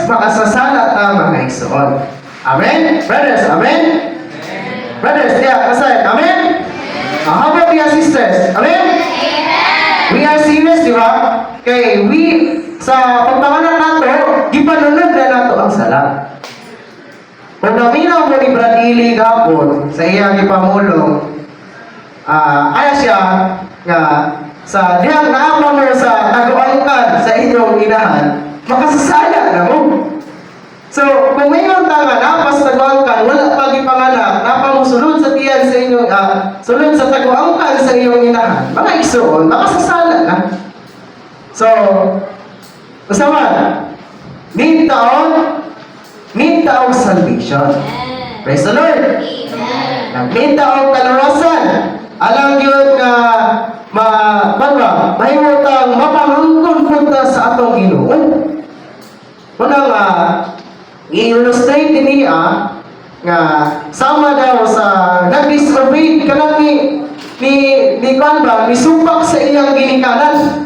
makasasala ta mga igsoon. Amen? Brothers, amen? Brothers, yeah, kasay, amen? How about your sisters? Amen? We are serious, di ba? Kay sa pagpanganak nato, gipanunod na nato ang sala. Kung naminaw mo ni Brad Ili gapon sa iyang ipamulong, kaya siya nga sa dihang naama mo sa taguangkan sa inyong inahan, makasasala na mo. So, kung mayroon tanga napas taguangkan, wala pag ipanganak, napamusulod sa tiyan sa inyong, sulod sa taguangkan sa inyong inahan, mga igsoon, makasasala na. So, usaman, need taong salvation. Praise the Lord. Need taong kalurasan. Alang yun nga mahimutang mapangangkon punta sa atong Ginoo. Unang i-illustrate niya nga sama daw sa nag-disobey kanang ni Kalba, ni supak sa iyang ginikanan.